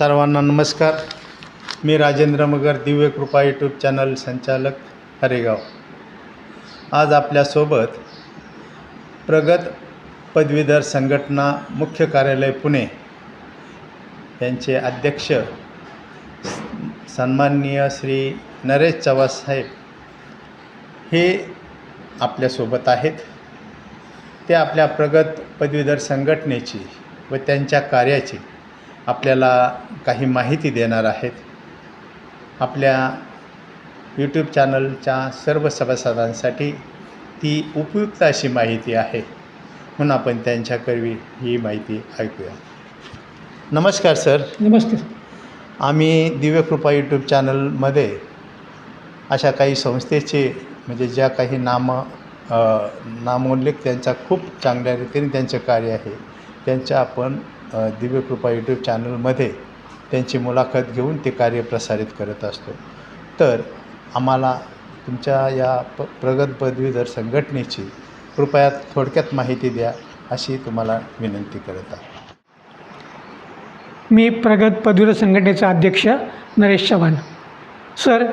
सर्वांना नमस्कार. मी राजेंद्र मगर, दिव्य कृपा यूट्यूब चॅनल संचालक, हरेगाव. आज आपल्यासोबत प्रगत पदवीधर संघटना मुख्य कार्यालय पुणे यांचे अध्यक्ष सन्माननीय श्री नरेश चव्हाण साहेब हे आपल्यासोबत आहेत. ते आपल्या प्रगत पदवीधर संघटनेची व त्यांच्या कार्याची आपल्याला काही माहिती देणार आहेत. आपल्या यूट्यूब चॅनलच्या सर्व सभासदांसाठी ती उपयुक्त अशी माहिती आहे, म्हणून आपण त्यांच्याकरवी ही माहिती ऐकूया. नमस्कार सर. नमस्ते. आम्ही दिव्यकृपा यूट्यूब चॅनलमध्ये अशा काही संस्थेचे म्हणजे ज्या काही नामोल्लेख त्यांचा खूप चांगल्या रीतीने त्यांचे कार्य आहे, त्यांच्या आपण दिव्यकृपा यूट्यूब चॅनलमध्ये त्यांची मुलाखत घेऊन ते कार्य प्रसारित करत असतो. तर आम्हाला तुमच्या या प्रगत पदवीधर संघटनेची कृपया थोडक्यात माहिती द्या अशी तुम्हाला विनंती करत आहे. मी प्रगत पदवीधर संघटनेचा अध्यक्ष नरेश चव्हाण. सर,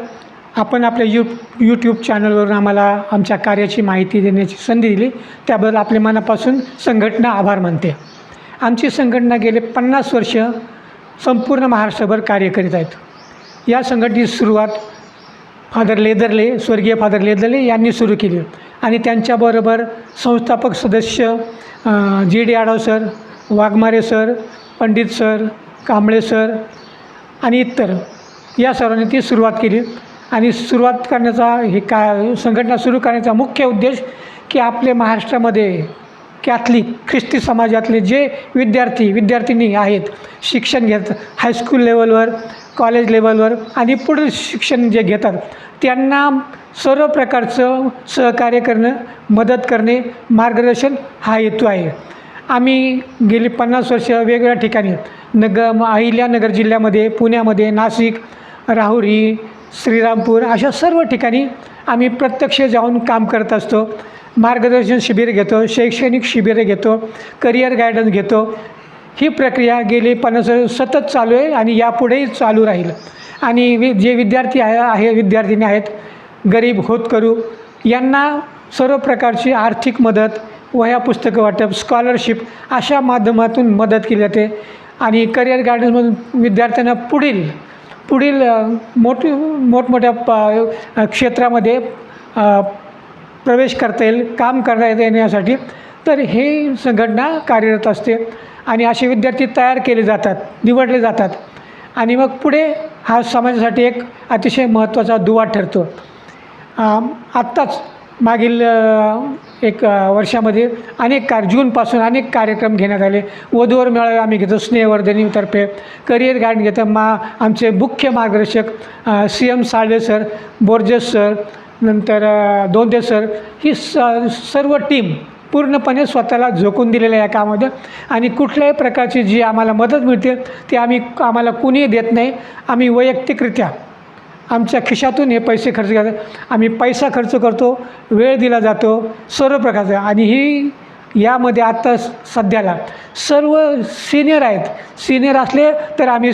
आपण आपल्या यूट्यूब चॅनलवरून आम्हाला आमच्या कार्याची माहिती देण्याची संधी दिली, त्याबद्दल आपले मनापासून संघटना आभार मानते. आमची संघटना गेले 50 वर्ष संपूर्ण महाराष्ट्रभर कार्य करीत आहेत. या संघटनेची सुरुवात स्वर्गीय फादर लेदरले यांनी सुरू केली आणि त्यांच्याबरोबर संस्थापक सदस्य GD Adhav sir, Waghmare sir, Pandit sir, Kamble sir आणि इतर या सर्वांनी ती सुरुवात केली. आणि सुरुवात करण्याचा संघटना सुरू करण्याचा मुख्य उद्देश की आपले महाराष्ट्रामध्ये कॅथलिक ख्रिस्ती समाजातले जे विद्यार्थिनी आहेत, शिक्षण घेत हायस्कूल लेवलवर, कॉलेज लेवलवर आणि पुढील शिक्षण जे घेतात त्यांना सर्व प्रकारचं सहकार्य करणं, मदत करणे, मार्गदर्शन हा हेतू आहे. आम्ही गेली 50 वर्ष वेगवेगळ्या ठिकाणी अहिल्यानगर जिल्ह्यामध्ये, पुण्यामध्ये, नाशिक, राहुरी, श्रीरामपूर अशा सर्व ठिकाणी आम्ही प्रत्यक्ष जाऊन काम करत असतो. मार्गदर्शन शिबिर घेतो, शैक्षणिक शिबिरे घेतो, करिअर गायडन्स घेतो. ही प्रक्रिया गेली 50 वर्ष सतत चालू आहे आणि यापुढेही चालू राहील. आणि जे विद्यार्थिनी आहेत, गरीब होतकरू यांना सर्व प्रकारची आर्थिक मदत, वह्या पुस्तकं वाटप, स्कॉलरशिप अशा माध्यमातून मदत केली जाते. आणि करिअर गायडन्समधून विद्यार्थ्यांना पुढील मोठमोठ्या क्षेत्रामध्ये प्रवेश करता येईल, काम करता येण्यासाठी तर हे संघटना कार्यरत असते. आणि असे विद्यार्थी तयार केले जातात, निवडले जातात आणि मग पुढे हा समाजासाठी एक अतिशय महत्त्वाचा दुवा ठरतो. आत्ताच मागील एक वर्षामध्ये जूनपासून अनेक कार्यक्रम घेण्यात आले. वधूवर मेळावे आम्ही घेतो स्नेहवर्धिनीतर्फे, करिअर गाईड घेतो. आमचे मुख्य मार्गदर्शक CM Salve sir, Borges sir, नंतर दोंदे सर, ही सर्व टीम पूर्णपणे स्वतःला झोकून दिलेल्या या कामामध्ये. आणि कुठल्याही प्रकारची जी आम्हाला मदत मिळते ती आम्हाला कुणीही देत नाही. आम्ही वैयक्तिकरित्या आमच्या खिशातून हे पैसे खर्च करतो. आम्ही पैसा खर्च करतो, वेळ दिला जातो, सर्व प्रकारचं. आणि यामध्ये आत्ता सध्याला सर्व सिनियर आहेत. सिनियर असले तर आम्ही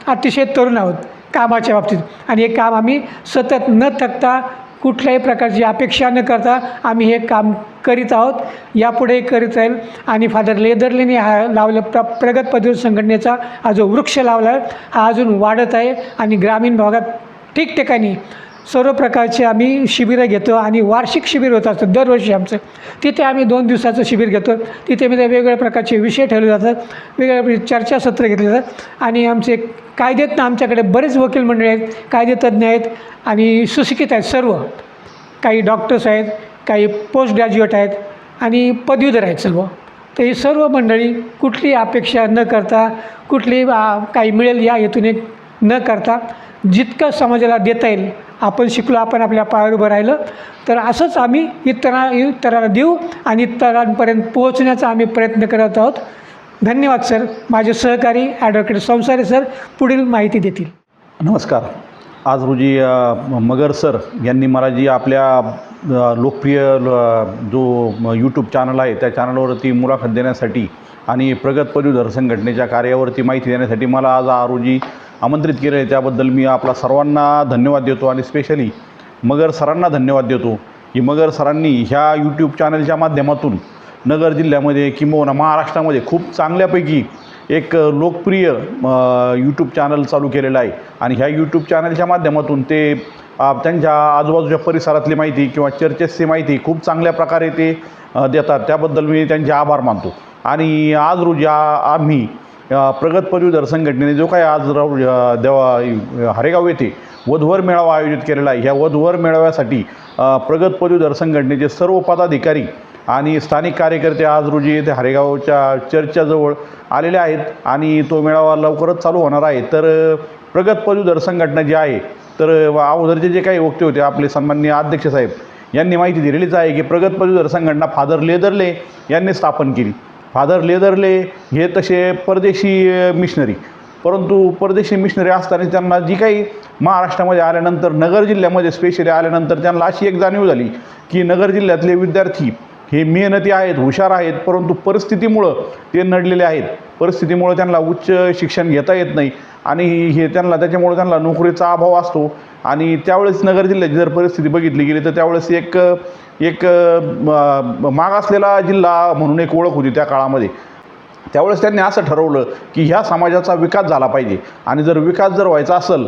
अतिशय तरुण आहोत कामाच्या बाबतीत. आणि हे काम आम्ही सतत न थकता, कुठल्याही प्रकारची अपेक्षा न करता आम्ही हे काम करीत आहोत, यापुढेही करीत राहील. आणि फादर लेदरलेने हा लावला प्रगत पदवीधर संघटनेचा हा जो वृक्ष लावला आहे हा अजून वाढत आहे. आणि ग्रामीण भागात ठिकठिकाणी सर्व प्रकारचे आम्ही शिबिरं घेतो आणि वार्षिक शिबिर होत असतं दरवर्षी आमचं. तिथे आम्ही 2 दिवसाचं शिबिर घेतो. तिथे वेगवेगळ्या प्रकारचे विषय ठेवले जातात, वेगवेगळे चर्चासत्र घेतले जातात. आणि आमचे कायदेतनं आमच्याकडे बरेच वकील मंडळी आहेत, कायदेतज्ञ आहेत आणि सुशिक्षित आहेत सर्व. काही डॉक्टर्स आहेत, काही पोस्ट ग्रॅज्युएट आहेत आणि पदवीधर आहेत सर्व. तर ही सर्व मंडळी कुठली अपेक्षा न करता, कुठली काही मिळेल या हेतूने न करता जितकं समाजाला देता येईल, आपण शिकलो, आपण आपल्या पायावर उभं राहिलं तर असंच आम्ही इतरांना देऊ आणि इतरांपर्यंत पोहोचण्याचा आम्ही प्रयत्न करत आहोत. धन्यवाद सर. माझे सहकारी ॲडव्होकेट संसारे सर पुढील माहिती देतील. नमस्कार. आज रोजी मगर सर यांनी मला जी आपल्या लोकप्रिय जो यूट्यूब चॅनल आहे त्या चॅनलवरती मुलाखत देण्यासाठी आणि प्रगत पदवीधर संघटनेच्या कार्यावरती माहिती देण्यासाठी मला आज रोजी आमंत्रित केलं आहे. त्याबद्दल मी आपला सर्वांना धन्यवाद देतो आणि स्पेशली मगर सरांना धन्यवाद देतो की मगर सरांनी ह्या यूट्यूब चॅनलच्या माध्यमातून नगर जिल्ह्यामध्ये किंबहुना महाराष्ट्रामध्ये खूप चांगल्यापैकी एक लोकप्रिय यूट्यूब चॅनल चालू केलेलं आहे आणि ह्या यूट्यूब चॅनलच्या माध्यमातून ते त्यांच्या आजूबाजूच्या परिसरातली माहिती किंवा चर्चेसची माहिती खूप चांगल्या प्रकारे ते देतात. त्याबद्दल मी त्यांचे आभार मानतो. आणि आज रोजी आम्ही प्रगत पदवीधर संघटनेने जो काही आज हरेगाव येथे वधूवर मेळावा आयोजित केलेला आहे. ह्या वधूवर मेळाव्यासाठी प्रगत पदवीधर संघटनेचे सर्व पदाधिकारी आणि स्थानिक कार्यकर्ते आज रोजी येथे हरेगावच्या चर्चच्या जवळ आलेले आहेत आणि तो मेळावा लवकरच चालू होणार आहे. तर प्रगत पदवीधर संघटना जी आहे तर अगोदरचे जे काही वक्ते होते आपले सन्माननीय अध्यक्ष साहेब यांनी माहिती दिलेलीच आहे की प्रगत पदवीधर संघटना फादर लेदरले यांनी स्थापन केली. फादर लेदरले हे तसे परदेशी मिशनरी, परंतु परदेशी मिशनरी असताना त्यांना जी काही महाराष्ट्रामध्ये आल्यानंतर नगर जिल्ह्यामध्ये स्पेशली आल्यानंतर त्यांना अशी एक जाणीव झाली की नगर जिल्ह्यातले विद्यार्थी हे मेहनती आहेत, हुशार आहेत, परंतु परिस्थितीमुळं ते नडलेले आहेत. परिस्थितीमुळं त्यांना उच्च शिक्षण घेता येत नाही आणि हे त्याच्यामुळे त्यांना नोकरीचा अभाव असतो. आणि त्यावेळेस नगर जिल्ह्याची जर परिस्थिती बघितली गेली तर त्यावेळेस एक मागासलेला जिल्हा म्हणून एक ओळख होती त्या काळामध्ये. त्यावेळेस त्यांनी असं ठरवलं की ह्या समाजाचा विकास झाला पाहिजे आणि जर विकास जर व्हायचा असेल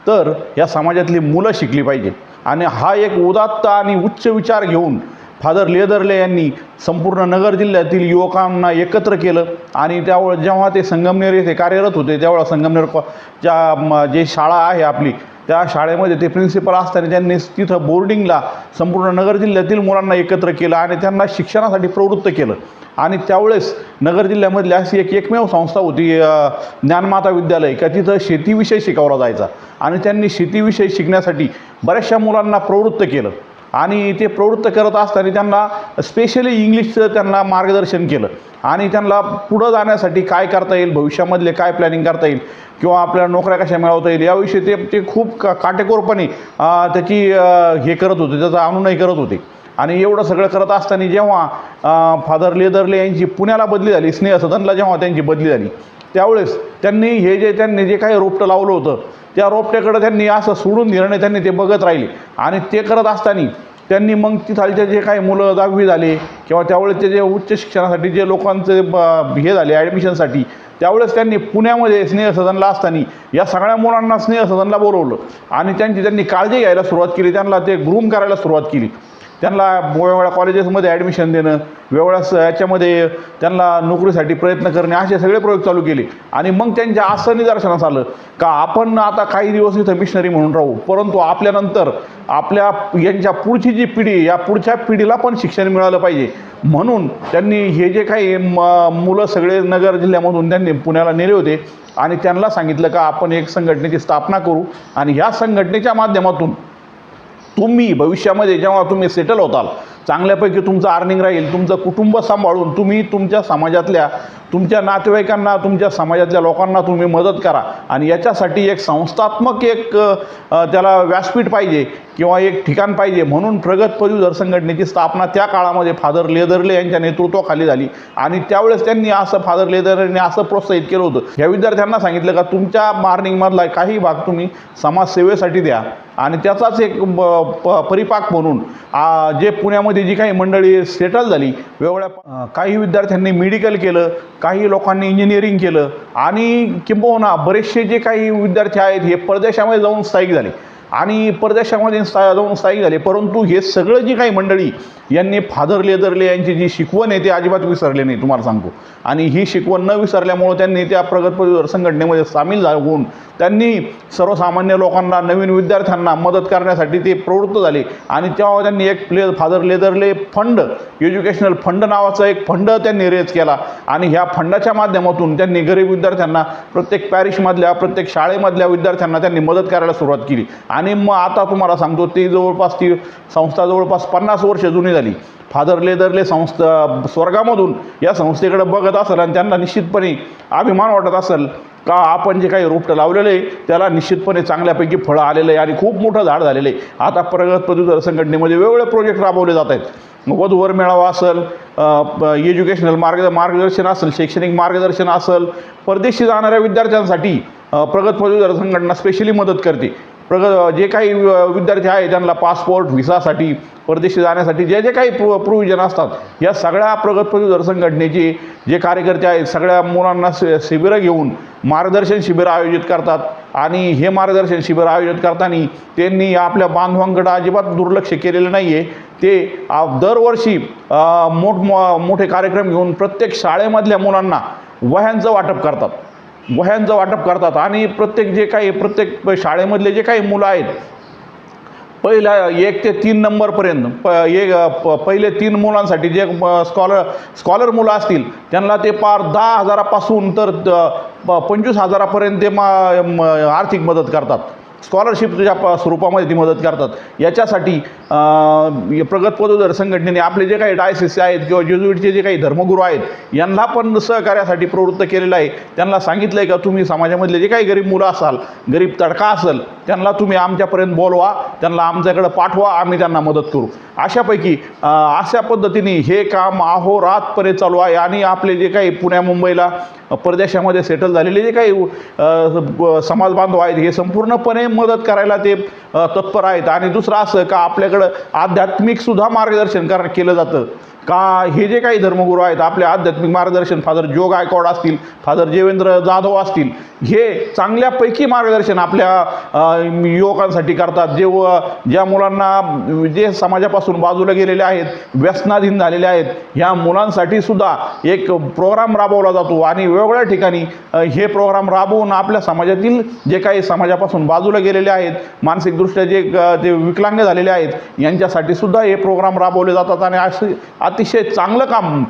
तर या समाजातली मुलं शिकली पाहिजे. आणि हा एक उदात्त आणि उच्च विचार घेऊन फादर लेदरले यांनी संपूर्ण नगर जिल्ह्यातील युवकांना एकत्र केलं. आणि त्यावेळेस जेव्हा ते संगमनेर येथे कार्यरत होते त्यावेळेस संगमनेरच्या जे शाळा आहे आपली त्या शाळेमध्ये ते प्रिन्सिपल असताना त्यांनी तिथं बोर्डिंगला संपूर्ण नगर जिल्ह्यातील मुलांना एकत्र केलं आणि त्यांना शिक्षणासाठी प्रवृत्त केलं. आणि त्यावेळेस नगर जिल्ह्यामधली अशी एकमेव संस्था होती ज्ञानमाता विद्यालय का तिथं शेतीविषय शिकवला जायचा आणि त्यांनी शेतीविषयी शिकण्यासाठी बऱ्याचशा मुलांना प्रवृत्त केलं. आणि ते प्रवृत्त करत असताना त्यांना स्पेशली इंग्लिशचं त्यांना मार्गदर्शन केलं आणि त्यांना पुढं जाण्यासाठी काय करता येईल, भविष्यामधले काय प्लॅनिंग करता येईल किंवा आपल्याला नोकऱ्या कशा मिळवता येईल याविषयी ते खूप काटेकोरपणे त्याची हे करत होते, त्याचा अनुनय करत होते. आणि एवढं सगळं करत असताना जेव्हा फादर लेदरले यांची पुण्याला बदली झाली, स्नेहसदनला जेव्हा त्यांची बदली झाली त्यावेळेस त्यांनी जे काही रोपटं लावलं होतं त्या रोपट्याकडं त्यांनी असं सोडून दिलं नाही, त्यांनी ते बघत राहिले. आणि ते करत असताना त्यांनी मग तिथालचे जे काही मुलं 10वी झाले किंवा त्यावेळेस जे उच्च शिक्षणासाठी जे लोकांचे हे झाले ॲडमिशनसाठी त्यावेळेस त्यांनी पुण्यामध्ये स्नेहसदनला असताना या सगळ्या मुलांना स्नेहसदनला बोलवलं आणि त्यांनी काळजी घ्यायला सुरुवात केली, त्यांना ते ग्रूम करायला सुरुवात केली. त्यांना वेगवेगळ्या कॉलेजेसमध्ये ॲडमिशन देणं, वेगवेगळ्या याच्यामध्ये त्यांना नोकरीसाठी प्रयत्न करणे असे सगळे प्रयोग चालू केले. आणि मग त्यांच्या असं निदर्शनास आलं का आपण आता काही दिवस इथं मिशनरी म्हणून राहू, परंतु आपल्यानंतर यांच्या पुढची जी पिढी या पुढच्या पिढीला पण शिक्षण मिळालं पाहिजे. म्हणून त्यांनी हे जे काही मुलं सगळे नगर जिल्ह्यामधून त्यांनी पुण्याला नेले होते आणि त्यांना सांगितलं का आपण एक संघटनेची स्थापना करू आणि ह्या संघटनेच्या माध्यमातून तुम्ही भविष्यामध्ये जेव्हा तुम्ही सेटल होताल, चांगल्यापैकी तुमचं अर्निंग राहील, तुमचं कुटुंब सांभाळून तुम्ही तुमच्या समाजातल्या तुमच्या नातेवाईकांना तुमच्या समाजातल्या लोकांना तुम्ही मदत करा. आणि याच्यासाठी एक संस्थात्मक त्याला व्यासपीठ पाहिजे किंवा एक ठिकाण पाहिजे. म्हणून प्रगत पदवीधर संघटनेची स्थापना त्या काळामध्ये फादर लेदरले यांच्या नेतृत्वाखाली झाली. आणि त्यावेळेस त्यांनी फादर लेदरने असं प्रोत्साहित केलं होतं, ह्या विद्यार्थ्यांना सांगितलं का तुमच्या मॉर्निंगमधला काही भाग तुम्ही समाजसेवेसाठी द्या. आणि त्याचाच एक परिपाक म्हणून जे पुण्यामध्ये जी काही मंडळी सेटल झाली, वेगवेगळ्या काही विद्यार्थ्यांनी मेडिकल केलं, काही लोकांनी इंजिनिअरिंग केलं आणि किंबहुना बरेचसे जे काही विद्यार्थी आहेत हे परदेशामध्ये जाऊन स्थायिक झाले आणि परदेशामध्ये जाऊन स्थायिक झाले. परंतु हे सगळं जी काही मंडळी यांनी फादर लेदरले यांची जी शिकवण आहे ते अजिबात विसरले नाही, तुम्हाला सांगतो. आणि ही शिकवण न विसरल्यामुळं त्यांनी त्या प्रगत पदवीधर संघटनेमध्ये सामील होऊन त्यांनी सर्वसामान्य लोकांना, नवीन विद्यार्थ्यांना मदत करण्यासाठी ते प्रवृत्त झाले. आणि तेव्हा त्यांनी एक फादर लेदरले फंड, एज्युकेशनल फंड नावाचा एक फंड त्यांनी रेज केला. आणि ह्या फंडाच्या माध्यमातून त्यांनी गरीब विद्यार्थ्यांना, प्रत्येक पॅरिशमधल्या, प्रत्येक शाळेमधल्या विद्यार्थ्यांना त्यांनी मदत करायला सुरुवात केली. आणि मग आता तुम्हाला सांगतो ती संस्था जवळपास 50 वर्ष जुनी झाली. फादर लेदरले संस्था स्वर्गामधून या संस्थेकडे बघत असेल आणि त्यांना निश्चितपणे अभिमान वाटत असेल का आपण जे काही रोपटं लावलेलं आहे त्याला निश्चितपणे चांगल्यापैकी फळं आलेलं आहे आणि खूप मोठं झाड झालेलं आहे. आता प्रगत पदवीधर संघटनेमध्ये वेगवेगळे प्रोजेक्ट राबवले जात आहेत. वधूवर मेळावा असेल, एज्युकेशनल मार्गदर्शन असेल, शैक्षणिक मार्गदर्शन असेल, परदेशी जाणाऱ्या विद्यार्थ्यांसाठी प्रगत पदवीधर संघटना स्पेशली मदत करते. जे काही विद्यार्थी आहे त्यांना पासपोर्ट व्हिसासाठी परदेशी जाण्यासाठी जे काही प्रोव्हिजन असतात, या सगळ्या प्रगत पदवीधर संघटनेचे जे कार्यकर्ते आहेत सगळ्या मुलांना शिबिरं घेऊन मार्गदर्शन शिबिरं आयोजित करतात. आणि हे मार्गदर्शन शिबिर आयोजित करताना त्यांनी आपल्या बांधवांकडे अजिबात दुर्लक्ष केलेलं नाही आहे. ते दरवर्षी मोठे कार्यक्रम घेऊन प्रत्येक शाळेमधल्या मुलांना वह्यांचं वाटप करतात आणि प्रत्येक शाळेमधले जे काही मुलं आहेत पहिल्या 1 ते 3 नंबरपर्यंत पहिले 3 मुलांसाठी जे स्कॉलर मुलं असतील त्यांना ते पार 10,000पासून तर 25,000पर्यंत ते आर्थिक मदत करतात. स्कॉलरशिपच्या स्वरूपामध्ये ती मदत करतात. याच्यासाठी प्रगत पदवीधर संघटनेने आपले जे काही डायसिस आहेत किंवा जेजुईटचे जे काही धर्मगुरू आहेत यांना पण सहकार्यासाठी प्रवृत्त केलेलं आहे. त्यांना सांगितलं आहे का तुम्ही समाजामधले जे काही गरीब मुलं असाल, गरीब तडका असेल, त्यांना तुम्ही आमच्यापर्यंत बोलवा, त्यांना आमच्याकडे पाठवा, आम्ही त्यांना मदत करू. अशा पद्धतीने हे काम अहोरात्रपणे चालू आहे. आणि आपले जे काही पुण्या मुंबईला परदेशामध्ये सेटल झालेले जे काही समाज बांधव आहेत हे संपूर्णपणे मदत करायला ते तत्पर आहेत. आणि दुसरं असं का आपल्याकडं आध्यात्मिकसुद्धा मार्गदर्शन केलं जातं. का हे जे काही धर्मगुरू आहेत आपले आध्यात्मिक मार्गदर्शन फादर जो गायकवाड असतील, फादर जेवेंद्र जाधव असतील, हे चांगल्यापैकी मार्गदर्शन आपल्या युवकांसाठी करतात. ज्या मुलांना जे समाजापासून बाजूला गेलेले आहेत, व्यसनाधीन झालेले आहेत, ह्या मुलांसाठी सुद्धा एक प्रोग्राम राबवला जातो. आणि वेगवेगळ्या ठिकाणी हे प्रोग्राम राबवून आपल्या समाजातील जे काही समाजापासून बाजूला गेलेले आहेत, मानसिकदृष्ट्या जे विकलांग झालेले आहेत यांच्यासाठी सुद्धा हे प्रोग्राम राबवले जातात. आणि अतिशय चांगलं काम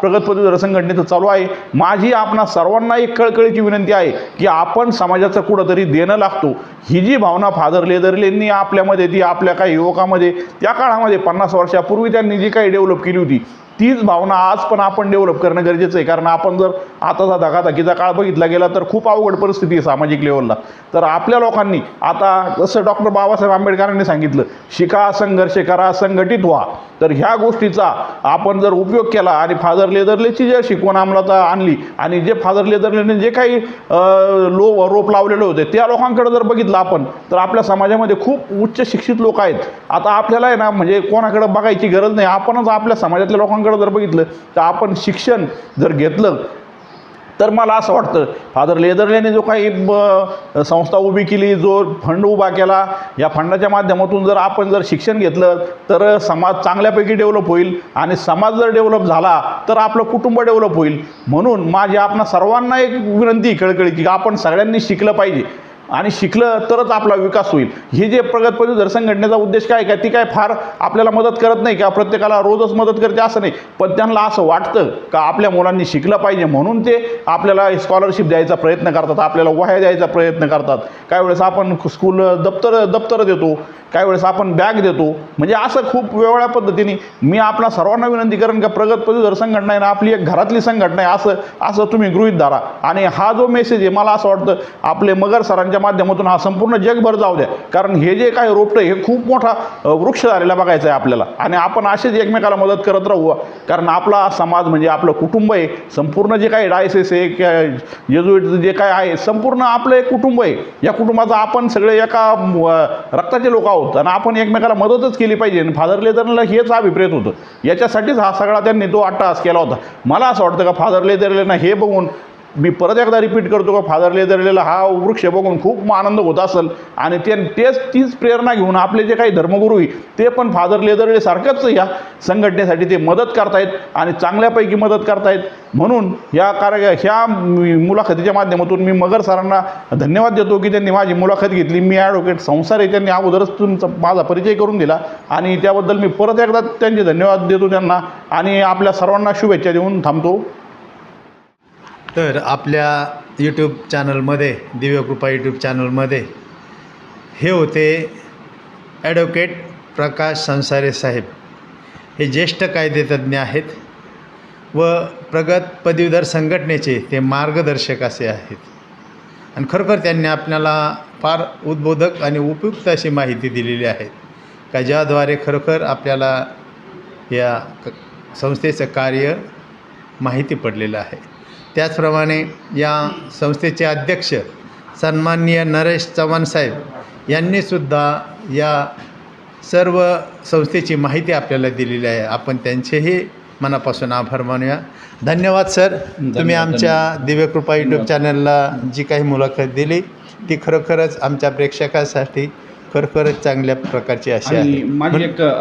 प्रगत पदवीधर संघटनेचं चालू आहे. माझी आपणा सर्वांना एक कळकळीची विनंती आहे की आपण समाजाचं कुठंतरी देणं लागतो. ही जी भावना फादर लेदरलेंनी आपल्यामध्ये, ती आपल्या काही युवकामध्ये त्या काळामध्ये 50 वर्षापूर्वी त्यांनी जी काही डेव्हलप केली होती, तीच भावना आज पण आपण डेव्हलप करणं गरजेचं आहे. कारण आपण जर आताचा धकाधकीचा काळ बघितला गेला तर खूप अवघड परिस्थिती आहे सामाजिक लेवलला. तर आपल्या लोकांनी आता जसं डॉक्टर बाबासाहेब आंबेडकरांनी सांगितलं, शिका, संघर्ष करा, संघटित व्हा. तर ह्या गोष्टीचा आपण जर उपयोग केला आणि फादर लेदरलेची जे शिकवण अंमलात आणली आणि जे फादर लेदरलेने जे काही रोप लावलेले होते त्या लोकांकडे जर बघितलं आपण, तर आपल्या समाजामध्ये खूप उच्च शिक्षित लोक आहेत. आता आपल्याला आहे ना, म्हणजे कोणाकडे बघायची गरज नाही. आपणच आपल्या समाजातल्या लोकांकडे जर बघितलं तर आपण शिक्षण जर घेतलं तर मला असं वाटतं फादर लेदरलेने जो काही संस्था उभी केली, जो फंड उभा केला, या फंडाच्या माध्यमातून जर आपण जर शिक्षण घेतलं तर समाज चांगल्यापैकी डेव्हलप होईल. आणि समाज जर डेव्हलप झाला तर आपलं कुटुंब डेव्हलप होईल. म्हणून माझी आपणा सर्वांना एक विनंती कळकळीची की आपण सगळ्यांनी शिकलं पाहिजे आणि शिकलं तरच आपला विकास होईल. हे जे प्रगत पदवीधर संघटनेचा उद्देश काय ती काय फार आपल्याला मदत करत नाही का प्रत्येकाला रोजच मदत करते असं नाही, पण त्यांना असं वाटतं का आपल्या मुलांनी शिकलं पाहिजे म्हणून ते आपल्याला स्कॉलरशिप द्यायचा प्रयत्न करतात, आपल्याला वह्या द्यायचा प्रयत्न करतात. काही वेळेस आपण स्कूल दप्तर देतो, काही वेळेस आपण बॅग देतो. म्हणजे असं खूप वेगवेगळ्या पद्धतीने मी आपल्या सर्वांना विनंती करेन का प्रगत पदवीधर संघटना आहे ना, आपली एक घरातली संघटना आहे असं तुम्ही गृहीत धरा. आणि हा जो मेसेज आहे मला असं वाटतं आपले मगर सरांच्या माध्यमातून हा संपूर्ण जगभर जाऊ द्या. कारण हे जे काही रोपटं हे खूप मोठा वृक्ष झालेला बघायचा आहे आपल्याला. आणि आपण असेच एकमेकाला मदत करत राहू. कारण आपला समाज म्हणजे आपलं कुटुंब आहे. संपूर्ण जे काही डायसेस आहे, जेजुईटचं जे काय आहे, संपूर्ण आपलं एक कुटुंब आहे. या कुटुंबाचा आपण सगळे एका रक्ताचे लोक आहोत आणि आपण एकमेकाला मदतच केली पाहिजे. आणि फादर लेदरला हेच अभिप्रेत होतं. याच्यासाठीच हा सगळा त्यांनी तो अट्टहास केला होता. मला असं वाटतं का फादर लेदरलेना हे बघून, मी परत एकदा रिपीट करतो का फादर लेदरलेला हा वृक्ष बघून खूप आनंद होत असेल. आणि तीच प्रेरणा घेऊन आपले जे काही धर्मगुरू आहे ते पण फादर लेदरले सारखंच ह्या संघटनेसाठी ते मदत करतायत आणि चांगल्यापैकी मदत करतायत. म्हणून ह्या मुलाखतीच्या माध्यमातून मी मगर सरांना धन्यवाद देतो की त्यांनी माझी मुलाखत घेतली. मी ॲडव्होकेट संसार आहे, त्यांनी अगोदरच तुमचा माझा परिचय करून दिला आणि त्याबद्दल मी परत एकदा त्यांचे धन्यवाद देतो त्यांना. आणि आपल्या सर्वांना शुभेच्छा देऊन थांबतो. तर आपल्या यूट्यूब चॅनलमध्ये, दिव्यकृपा यूट्यूब चॅनलमध्ये हे होते ॲडव्होकेट प्रकाश संसारे साहेब. हे ज्येष्ठ कायदेतज्ञ आहेत व प्रगत पदवीधर संघटनेचे ते मार्गदर्शक असे आहेत. आणि खरोखर त्यांनी आपल्याला फार उद्बोधक आणि उपयुक्त अशी माहिती दिलेली आहे का ज्याद्वारे खरोखर आपल्याला या संस्थेचं कार्य माहिती पडलेलं आहे. त्याचप्रमाणे या संस्थेचे अध्यक्ष सन्माननीय नरेश चव्हाण साहेब यांनीसुद्धा या सर्व संस्थेची माहिती आपल्याला दिलेली आहे. आपण त्यांचेही मनापासून आभार मानूया. धन्यवाद सर. तुम्ही आमच्या दिव्यकृपा यूट्यूब चॅनलला जी काही मुलाखत दिली ती खरोखरच आमच्या प्रेक्षकासाठी खरोखरच चांगल्या प्रकारची अशी आणि आहे.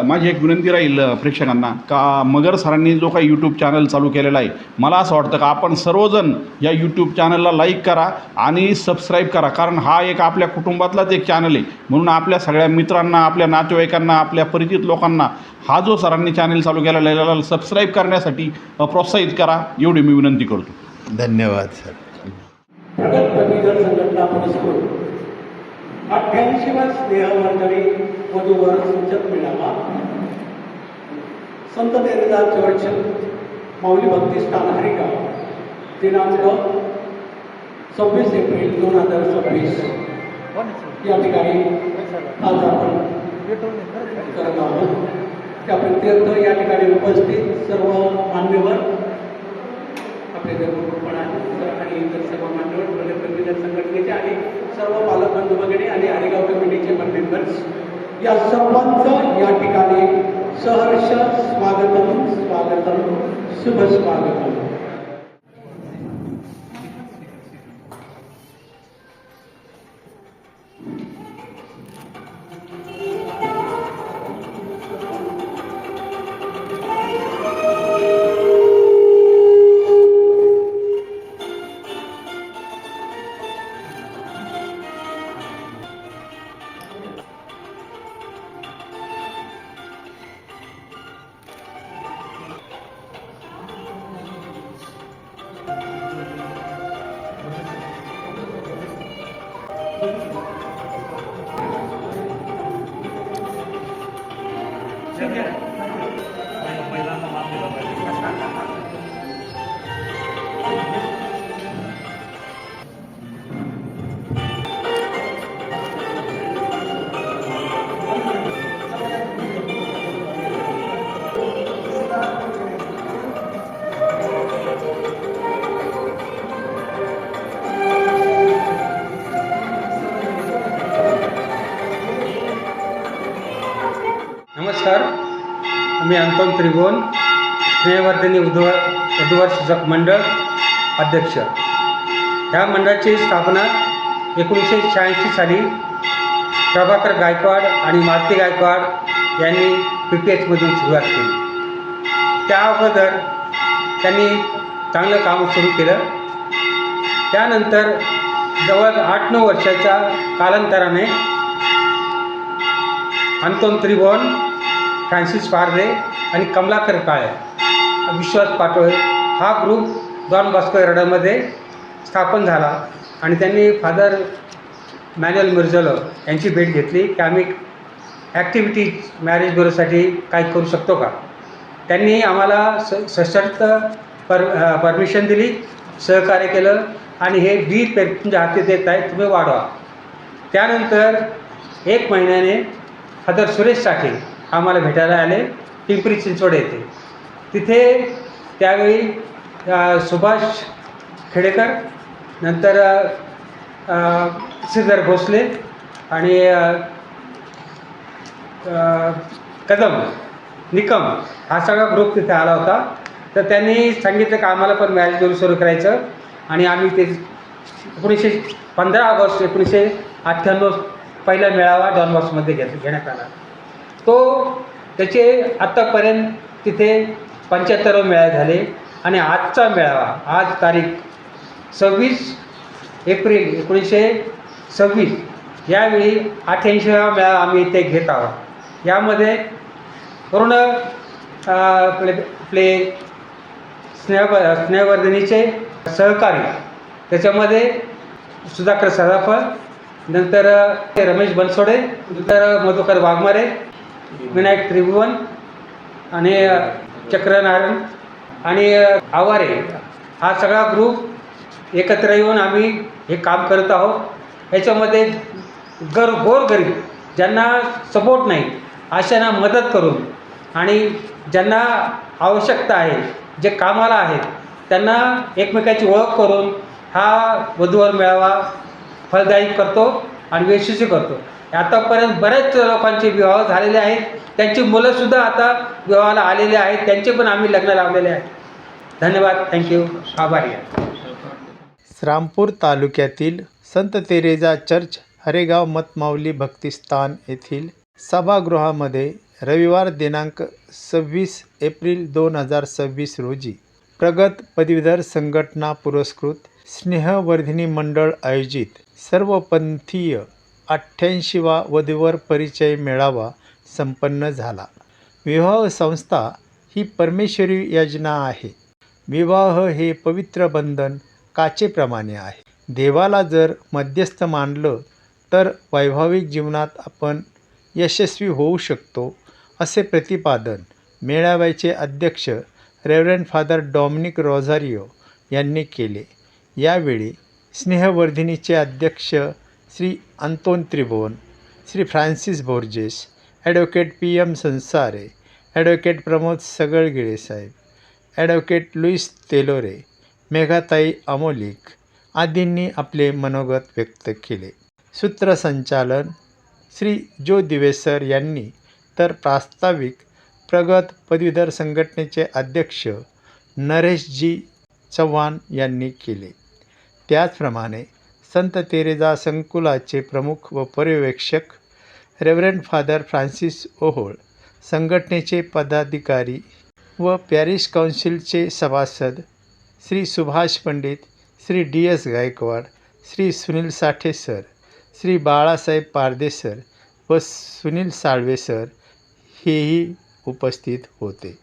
माझी एक विनंती राहील प्रेक्षकांना का मगर सरांनी जो काही यूट्यूब चॅनल चालू केलेला आहे, मला असं वाटतं का आपण सर्वजण या यूट्यूब चॅनलला लाईक करा आणि सबस्क्राईब करा, कारण हा एक आपल्या कुटुंबातलाच एक चॅनल आहे. म्हणून आपल्या सगळ्या मित्रांना, आपल्या नातेवाईकांना, आपल्या परिचित लोकांना हा जो सरांनी चॅनल चालू केलेला आहे सबस्क्राईब करण्यासाठी प्रोत्साहित करा, एवढी मी विनंती करतो. धन्यवाद सर. प्रगत पदवीधर संघटना पुरस्कृत 88वा स्नेहवर्धनी वधूवर सूचक मिळावा संत तेरेदार चर्च माऊली भक्ती स्थान हरिगाव दिनांक 26 एप्रिल 2026 या ठिकाणी आज आपण करत आहोत. त्या प्रित्यर्थ या ठिकाणी उपस्थित सर्व मान्यवर आपले धर्मगुरुपणा आणि इतर सर्व मान्यवर प्रगत पदवीधर संघटनेचे आणि सर्व पालक बंधू भगिनी आणि आरेगाव कमिटीचे मेंबर्स या सर्वांचं या ठिकाणी सहर्ष स्वागतम शुभ स्वागतम. नमस्कार, मी अंतोन त्रिभुवन, स्नेहवर्धनी वधूवर सूचक मंडळ अध्यक्ष. ह्या मंडळाची स्थापना 1986 साली प्रभाकर गायकवाड आणि मालती गायकवाड यांनी PPH मधून सुरुवात केली. त्या अगोदर त्यांनी चांगलं काम सुरू केलं. त्यानंतर जवळ 8-9 वर्षाच्या कालांतराने अंतोन त्रिभुवन, फ्रान्सिस पारदे आणि कमलाकर काळे, विश्वास पाटोळे हा ग्रुप डॉन बॉस्को एरडामध्ये स्थापन झाला आणि त्यांनी फादर मॅन्युअल मिर्झलो यांची भेट घेतली की आम्ही ॲक्टिव्हिटीज मॅरेज ब्युरोसाठी काय करू शकतो का. त्यांनी आम्हाला सशर्त परमिशन दिली, सहकार्य केलं आणि हे 20 तुमच्या हाती देत आहे, तुम्ही वाढवा. त्यानंतर 1 महिन्याने फादर सुरेश साठे आम्हाला भेटायला आले पिंपरी चिंचवड येथे. तिथे त्यावेळी सुभाष खेडेकर, नंतर श्रीधर भोसले आणि कदम निकम हा सगळा ग्रुप तिथे आला होता. तर त्यांनी सांगितलं की आम्हाला पण मॅरेज ब्युरो सुरू करायचं आणि आम्ही ते 15 ऑगस्ट 1998 पहिला मेळावा डॉन बॉस्कोमध्ये घेण्यात आला. त्याचे आत्तापर्यंत तिथे 75 मेळावे झाले आणि आजचा मेळावा, आज तारीख 26 एप्रिल 1926 यावेळी 88वा मेळावा आम्ही इथे घेत आहोत. यामध्ये पूर्ण आपले स्नेहवर्धनीचे सहकारी, त्याच्यामध्ये सुधाकर सदाफळ, नंतर रमेश बनसोडे, नंतर मधुकर वाघमारे, विनायक त्रिभुवन आणि चक्रनारायण आणि आवारे हा सगळा ग्रुप एकत्र येऊन आम्ही हे काम करत आहोत. याच्यामध्ये गोरगरीब ज्यांना सपोर्ट नाही अशांना मदत करून आणि ज्यांना आवश्यकता आहे, जे कामाला आहेत, त्यांना एकमेकाची ओळख करून हा वधूवर मेळावा फलदायी करतो आणि यशस्वी करतो. आतापर्यंत बऱ्याच लोकांचे विवाह झालेले आहेत, त्यांची मुलंसुद्धा आता विवाहाला आलेले आहेत, त्यांचे पण आम्ही लग्न लावलेले आहेत. धन्यवाद. थँक्यू. आभारी आहे. श्रामपूर तालुक्यातील संत तेरेजा चर्च हरेगाव मतमाऊली भक्तिस्थान येथील सभागृहामध्ये रविवार दिनांक 26 एप्रिल 2026 रोजी प्रगत पदवीधर संघटना पुरस्कृत स्नेहवर्धिनी मंडळ आयोजित सर्वपंथीय 88वा वधूवर परिचय मेळावा संपन्न झाला. विवाह संस्था ही परमेश्वरी योजना आहे. विवाह हे पवित्र बंधन काचेप्रमाणे आहे. देवाला जर मध्यस्थ मानलं तर वैवाहिक जीवनात आपण यशस्वी होऊ शकतो, असे प्रतिपादन मेळाव्याचे अध्यक्ष रेव्हरंड फादर डॉमिनिक रोझारियो यांनी केले. यावेळी स्नेहवर्धिनीचे अध्यक्ष Shri Anton Tribhuvan, Shri Francis Borges, advocate PM Sansare, advocate Pramod Sagalgile साहेब, ॲडव्होकेट लुईस तेलोरे, मेघाताई अमोलिक आदींनी आपले मनोगत व्यक्त केले. सूत्रसंचालन श्री जो दिवेसर यांनी तर प्रास्ताविक प्रगत पदवीधर संघटनेचे अध्यक्ष नरेशजी चव्हाण यांनी केले. त्याचप्रमाणे संत तेरेजा संकुलाचे प्रमुख व पर्यवेक्षक रेव्हरंड फादर फ्रान्सिस ओहोळ, संघटनेचे पदाधिकारी व पॅरिश काउन्सिलचे सभासद श्री सुभाष पंडित, श्री DS गायकवाड, श्री सुनील साठे सर, श्री बाळासाहेब पारदे सर व सुनील साळवे सर हेही उपस्थित होते.